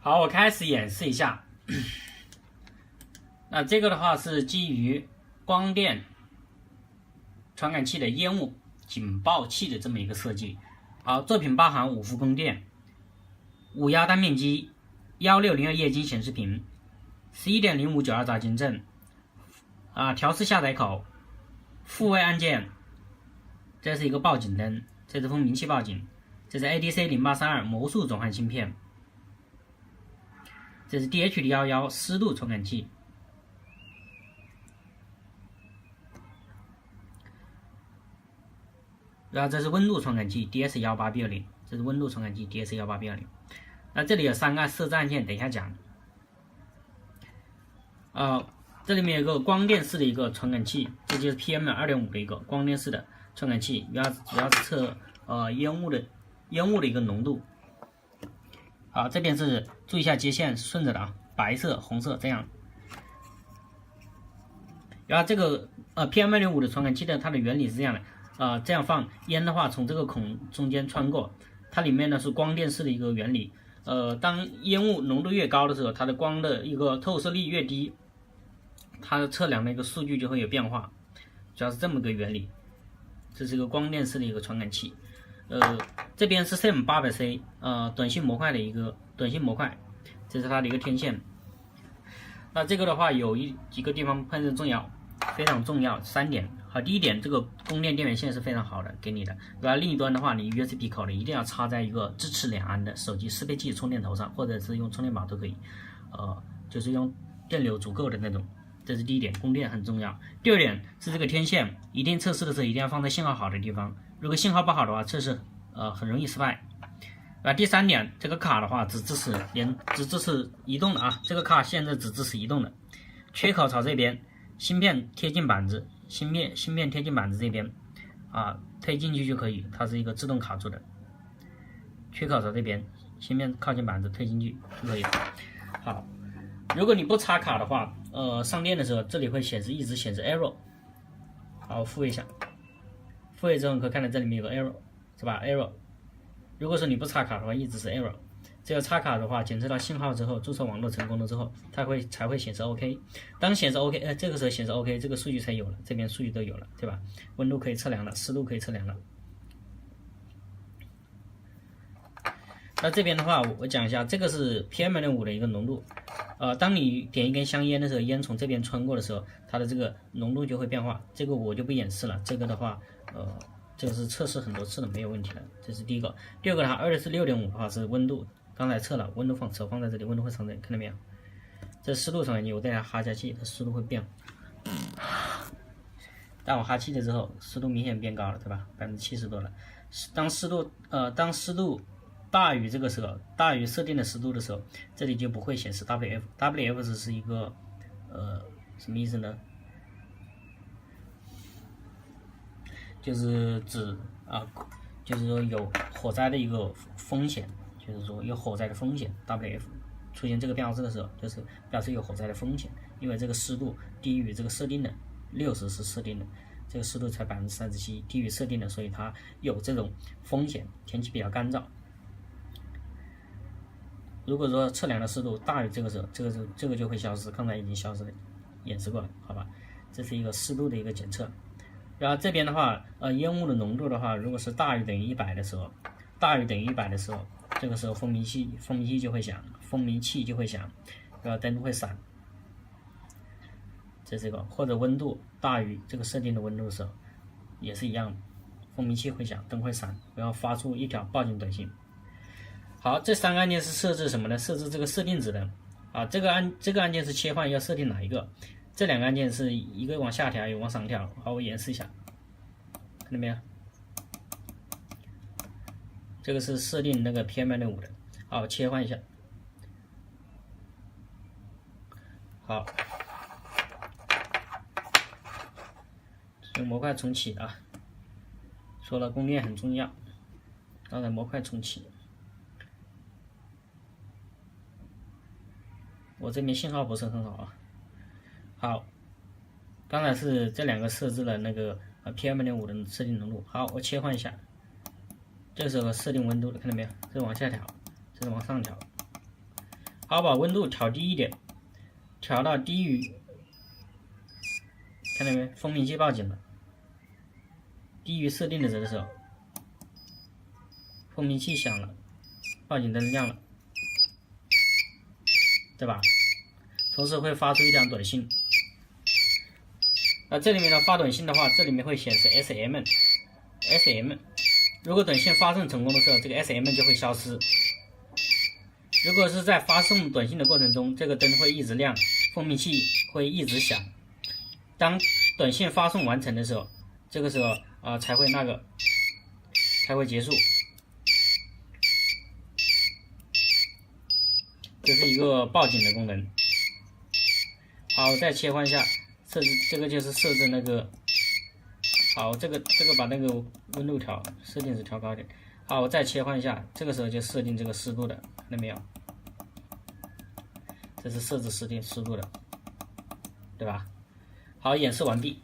好，我开始演示一下。那这个的话是基于光电传感器的烟雾警报器的这么一个设计。好，作品包含5伏供电、5压单面机、1602液晶显示屏、11.0592闸金正，调试下载口、复位按键，这是一个报警灯，这是蜂鸣器报警，这是 ADC0832魔术转换芯片，这是 DHD11湿度传感器，然后这是温度传感器 DS18220，这是温度传感器 DS18220。那这里有3个设置按键，等一下讲。这里面有一个光电式的一个传感器，这就是 PM2.5 的一个光电式的传感器，主要是测烟雾的一个浓度。好，这边是注意一下接线顺着的啊，白色、红色这样。然后这个PM2.5 的传感器的它的原理是这样的，这样放烟的话从这个孔中间穿过，它里面呢是光电式的一个原理。当烟雾浓度越高的时候，它的光的一个透射力越低，它的测量的一个数据就会有变化，主要是这么个原理。这是一个光电式的一个传感器。这边是 CM800C 短信模块的一个短信模块，这是它的一个天线。那这个的话有几个地方非常重要，非常重要3点。好，第一点，这个供电电源线是非常好的，给你的。然后另一端的话，你 USB 口的一定要插在一个支持2安的手机适配器充电头上，或者是用充电宝都可以，就是用电流足够的那种。这是第一点，供电很重要。第二点是这个天线，一定测试的时候一定要放在信号好的地方，如果信号不好的话，测试很容易失败。第3点，这个卡的话只支持移动的啊，这个卡现在只支持移动的，缺口朝这边，芯片贴近板子，芯片贴近板子这边推进去就可以，它是一个自动卡住的，缺口朝这边，芯片靠近板子推进去就可以了。好，如果你不插卡的话，上电的时候这里会一直显示 error。好，我复位一下，复位之后你可以看到这里面有个 error， 是吧 error。如果说你不插卡的话，一直是 error。只有插卡的话，检测到信号之后，注册网络成功了之后，它才会显示 OK。当显示 OK，这个时候显示 OK， 这个数据才有了，这边数据都有了，对吧？温度可以测量了，湿度可以测量了。那这边的话，我讲一下，这个是 PM2.5 的一个浓度。当你点一根香烟的时候，烟从这边穿过的时候，它的这个浓度就会变化。这个我就不演示了。这个的话，这个是测试很多次的，没有问题的。这是第一个。第二个的话，26.5的话是温度，刚才测了，温度手放在这里，温度会从这里，看到没有？这湿度传感器，我带哈下气，它湿度会变。当我哈气了之后，湿度明显变高了，对吧？70%多了。当湿度大于这个时候，大于设定的湿度的时候，这里就不会显示 WF。WF 只是一个什么意思呢？就是指就是说有火灾的一个风险，就是说有火灾的风险。WF 出现这个标志的时候，就是表示有火灾的风险，因为这个湿度低于这个设定的60是设定的，这个湿度才37%，低于设定的，所以它有这种风险。天气比较干燥。如果说测量的湿度大于这个时候，这个就会消失，刚才已经消失了，演示过了，好吧？这是一个湿度的一个检测。然后这边的话，烟雾的浓度的话，如果是大于等于100的时候，这个时候蜂鸣器就会响，然后灯会闪。这是一个，或者温度大于这个设定的温度的时候，也是一样，蜂鸣器会响，灯会闪，然后发出一条报警短信。好，这3个按键是设置什么呢？设置这个设定值的这个按键是切换要设定哪一个？这2个按键是一个往下调，一个往上调。好，我演示一下，看到没有？这个是设定那个 PM2.5 的。好，我切换一下。好，用模块重启啊。说了供电很重要，刚才模块重启。我这边信号不是很好啊。好，刚才是这2个设置了那个PM2.5 的设定浓度。好，我切换一下，这个时候设定温度的，看到没有？这是往下调，这是往上调。好，把温度调低一点，调到低于，看到没？蜂鸣器报警了，低于设定的值的时候，蜂鸣器响了，报警灯亮了，对吧？同时会发出一条短信。那这里面呢，发短信的话，这里面会显示 SM， 如果短信发送成功的时候，这个 SM 就会消失。如果是在发送短信的过程中，这个灯会一直亮，蜂鸣器会一直响。当短信发送完成的时候，这个时候才会结束。这是一个报警的功能。好，我再切换一下设置，这个就是设置那个。好，这个把那个温度设定值调高一点。好，我再切换一下，这个时候就设定这个湿度的，看到没有？这是设置湿度的，对吧？好，演示完毕。